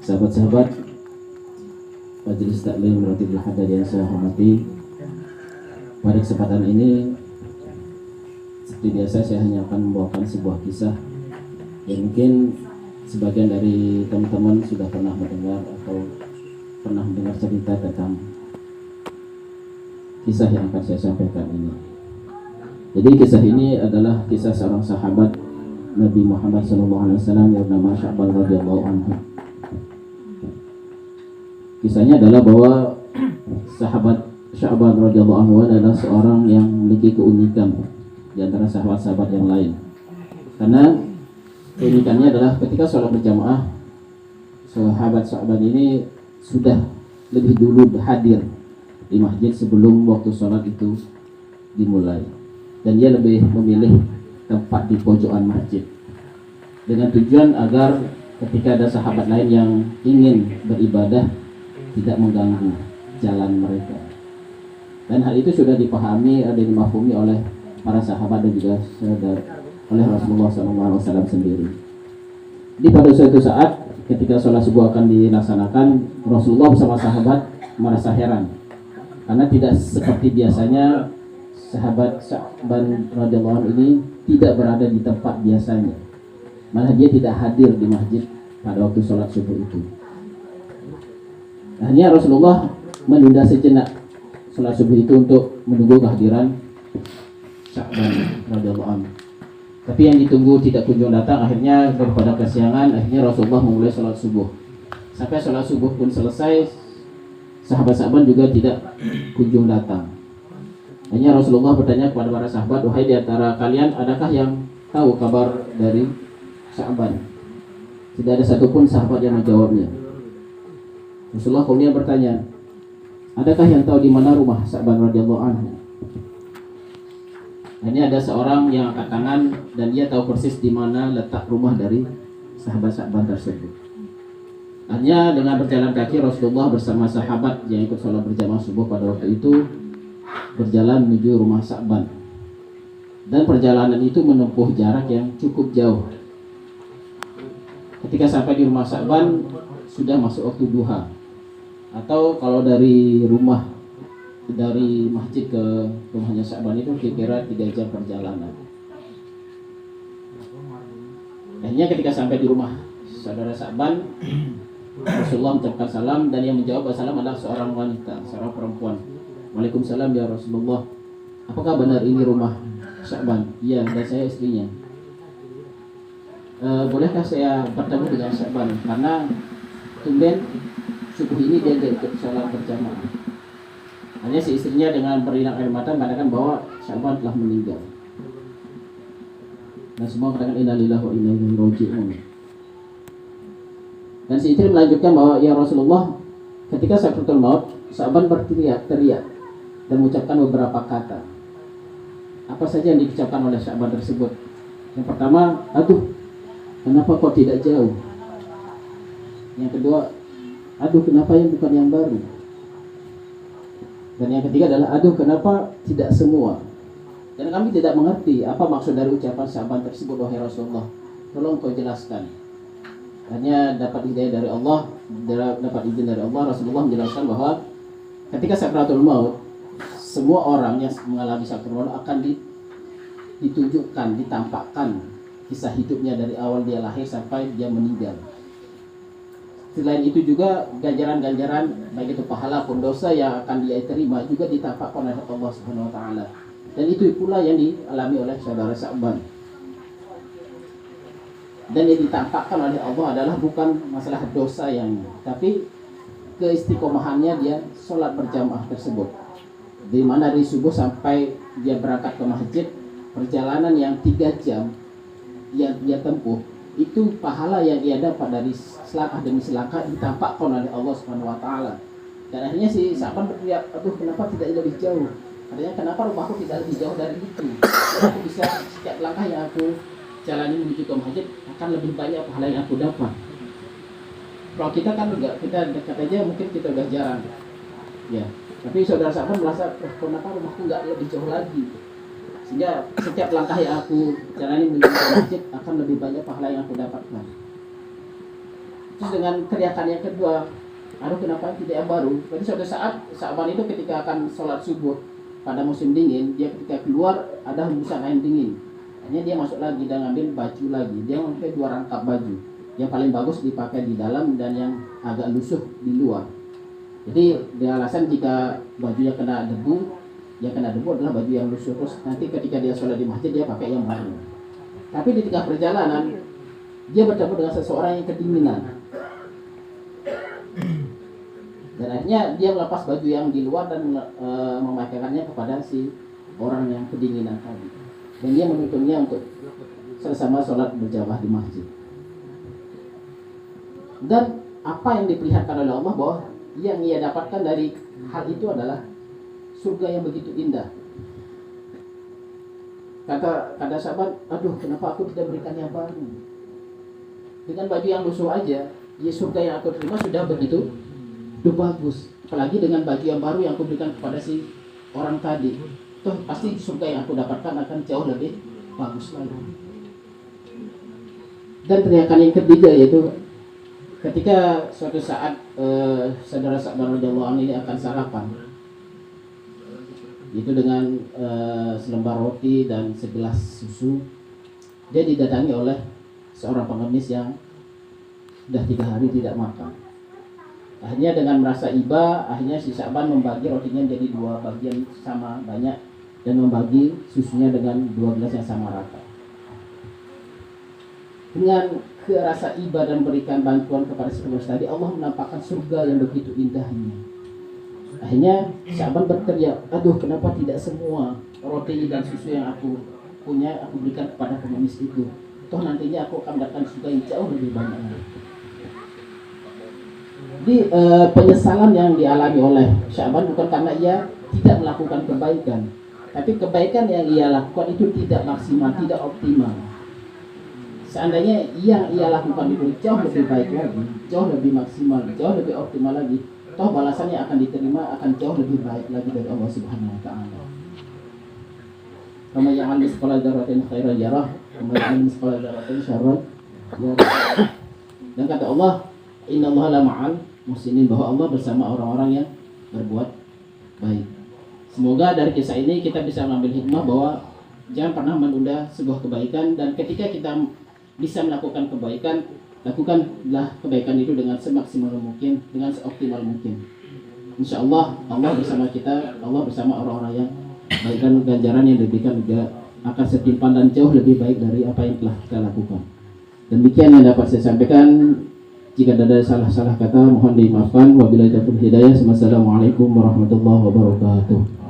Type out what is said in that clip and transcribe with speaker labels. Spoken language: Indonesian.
Speaker 1: Sahabat-sahabat Majelis Taklim Ratibul Haddad yang saya hormati, pada kesempatan ini seperti biasa saya hanya akan membawakan sebuah kisah yang mungkin sebagian dari teman-teman sudah pernah mendengar atau pernah mendengar cerita tentang kisah yang akan saya sampaikan ini. Jadi kisah ini adalah kisah seorang sahabat Nabi Muhammad SAW yang bernama Sya'ban radhiyallahu anhu. Kisahnya adalah bahwa sahabat Sya'ban radhiyallahu anhu adalah seorang yang memiliki keunikan di antara sahabat-sahabat yang lain. Karena keunikannya adalah ketika sholat berjamaah, sahabat Sya'ban ini sudah lebih dulu hadir di masjid sebelum waktu sholat itu dimulai. Dan dia lebih memilih tempat di pojokan masjid dengan tujuan agar ketika ada sahabat lain yang ingin beribadah tidak mengganggu jalan mereka. Dan hal itu sudah dipahami dan dimafhumi oleh para sahabat dan juga oleh Rasulullah SAW sendiri. Di pada suatu saat ketika sholat subuh akan dilaksanakan, Rasulullah bersama sahabat merasa heran karena tidak seperti biasanya sahabat Sya'ban radhiyallahu anhu ini tidak berada di tempat biasanya. Malah dia tidak hadir di masjid pada waktu sholat subuh itu. Akhirnya Rasulullah menunda sejenak sholat subuh itu untuk menunggu kehadiran Sya'ban radhiyallahu anhu. Tapi yang ditunggu tidak kunjung datang. Akhirnya daripada kesiangan, akhirnya Rasulullah memulai sholat subuh. Sampai sholat subuh pun selesai, sahabat Sya'ban juga tidak kunjung datang. Hanya Rasulullah bertanya kepada para sahabat, wahai di antara kalian, adakah yang tahu kabar dari Sya'ban? Tidak ada satupun sahabat yang menjawabnya. Rasulullah kemudian bertanya, adakah yang tahu di mana rumah Sya'ban radhiyallahu anhu? Hanya ada seorang yang angkat tangan dan dia tahu persis di mana letak rumah dari sahabat Sya'ban tersebut. Hanya dengan berjalan kaki Rasulullah bersama sahabat yang ikut sholat berjamaah subuh pada waktu itu berjalan menuju rumah Sya'ban. Dan perjalanan itu menempuh jarak yang cukup jauh. Ketika sampai di rumah Sya'ban sudah masuk waktu duha. Atau kalau dari masjid ke rumahnya Sya'ban itu kira-kira 3 jam perjalanan. Akhirnya ketika sampai di rumah saudara Sya'ban, Rasulullah mengucapkan salam dan yang menjawab salam adalah seorang wanita, seorang perempuan. Waalaikumsalam ya Rasulullah. Apakah benar ini rumah Sya'ban? Iya, dan saya istrinya. Bolehkah saya bertemu dengan Sya'ban? Karena tumben subuh ini dia ikut sholat berjamaah. Hanya si istrinya dengan berinak air mata mengatakan bahwa Sya'ban telah meninggal. Dan semua mengatakan inna lillahi wa inna ilaihi raji'un. Dan si istri melanjutkan bahwa ya Rasulullah, ketika sakratul maut, Sya'ban berteriak-teriak dan mengucapkan beberapa kata. Apa saja yang diucapkan oleh Sya'ban tersebut? Yang pertama, aduh, kenapa kau tidak jauh? Yang kedua, aduh, kenapa yang bukan yang baru? Dan yang ketiga adalah, aduh, kenapa tidak semua? Dan kami tidak mengerti apa maksud dari ucapan Sya'ban tersebut, wahai Rasulullah. Tolong kau jelaskan. Hanya dapat hidayah dari Allah, dapat izin dari Allah. Rasulullah menjelaskan bahwa ketika sakratul maut, semua orang yang mengalami sakratul maut akan ditunjukkan, ditampakkan kisah hidupnya dari awal dia lahir sampai dia meninggal. Selain itu juga ganjaran-ganjaran baik itu pahala pun dosa yang akan dia terima juga ditampakkan oleh Allah Subhanahu wa taala. Dan itu pula yang dialami oleh saudara Sya'ban. Dan yang ditampakkan oleh Allah adalah bukan masalah dosa yang, tapi keistiqomahannya dia sholat berjamaah tersebut. Di mana dari subuh sampai dia berangkat ke masjid, perjalanan yang 3 jam yang dia tempuh, itu pahala yang ia dapat dari selangkah demi selangkah ditampakkan oleh Allah Subhanahu wa taala. Dan akhirnya si Sya'ban berteriak, aduh, kenapa tidak lebih jauh? Artinya kenapa rumahku tidak lebih jauh dari itu? Aku bisa setiap langkah yang aku jalani menuju ke masjid akan lebih banyak pahala yang aku dapat. Kalau kita kan enggak, kita dekat aja mungkin kita udah jarang. Ya. Tapi saudara Sya'ban merasa, kenapa rumahku enggak lebih jauh lagi? Sehingga setiap langkah yang aku jalani menuju ke masjid akan lebih banyak pahala yang aku dapatkan. Terus dengan teriakan yang kedua, aduh kenapa tidak yang baru. Jadi suatu saat Sya'ban itu ketika akan sholat subuh pada musim dingin, dia ketika keluar ada hembusan angin dingin. Akhirnya dia masuk lagi dan ngambil baju lagi. Dia memakai 2 rangkap baju. Yang paling bagus dipakai di dalam dan yang agak lusuh di luar. Jadi dia alasan jika bajunya kena debu, yang kena debu adalah baju yang lusuh. Terus nanti ketika dia sholat di masjid dia pakai yang baru. Tapi di tengah perjalanan dia bertemu dengan seseorang yang kedinginan. Dan akhirnya dia melepas baju yang di luar dan memakaikannya kepada si orang yang kedinginan tadi. Dan dia menuntunnya untuk sama sholat berjamaah di masjid. Dan apa yang diperlihatkan oleh Allah bahwa yang ia dapatkan dari hal itu adalah surga yang begitu indah. Kata sahabat, aduh kenapa aku tidak berikan yang baru? Dengan baju yang lusuh aja, ya surga yang aku terima sudah begitu bagus. Apalagi dengan baju yang baru yang aku berikan kepada si orang tadi, toh pasti surga yang aku dapatkan akan jauh lebih bagus lagi. Dan teriakan yang ketiga yaitu ketika suatu saat saudara Sya'ban radhiyallahu anhu ini akan sarapan, itu dengan selembar roti dan segelas susu, dia didatangi oleh seorang pengemis yang sudah 3 hari tidak makan. Akhirnya dengan merasa iba, akhirnya si Sya'ban membagi rotinya menjadi 2 bagian sama banyak dan membagi susunya dengan 2 gelas yang sama rata. Dengan rasa iba dan berikan bantuan kepada si pengemis tadi, Allah menampakkan surga yang begitu indahnya. Akhirnya Sya'ban berteriak, aduh kenapa tidak semua roti dan susu yang aku punya aku berikan kepada pengemis itu? Toh nantinya aku akan mendapatkan surga yang jauh lebih banyak. Jadi penyesalan yang dialami oleh Sya'ban bukan karena ia tidak melakukan kebaikan, tapi kebaikan yang ia lakukan itu tidak maksimal, tidak optimal. Seandainya yang ia lakukan itu jauh lebih baik lagi, jauh lebih maksimal, jauh lebih optimal lagi, toh balasannya akan diterima akan jauh lebih baik lagi dari Allah Subhanahu wa taala. Kama ya'mal misqala dzarratin khairan yarah, kama ya'mal misqala dzarratin syarran yarah. Dan kata Allah, innallaha la ma'al muhsinin, bahwa Allah bersama orang-orang yang berbuat baik. Semoga dari kisah ini kita bisa mengambil hikmah bahwa jangan pernah menunda sebuah kebaikan, dan ketika kita bisa melakukan kebaikan, lakukanlah kebaikan itu dengan semaksimal mungkin, dengan seoptimal mungkin. Insya Allah, Allah bersama kita, Allah bersama orang-orang yang baik, dan ganjaran yang diberikan juga akan setimpal dan jauh lebih baik dari apa yang telah kita lakukan. Demikian yang dapat saya sampaikan. Jika ada salah-salah kata mohon dimaafkan. Wabillahi taufiq hidayah. Wassalamualaikum warahmatullahi wabarakatuh.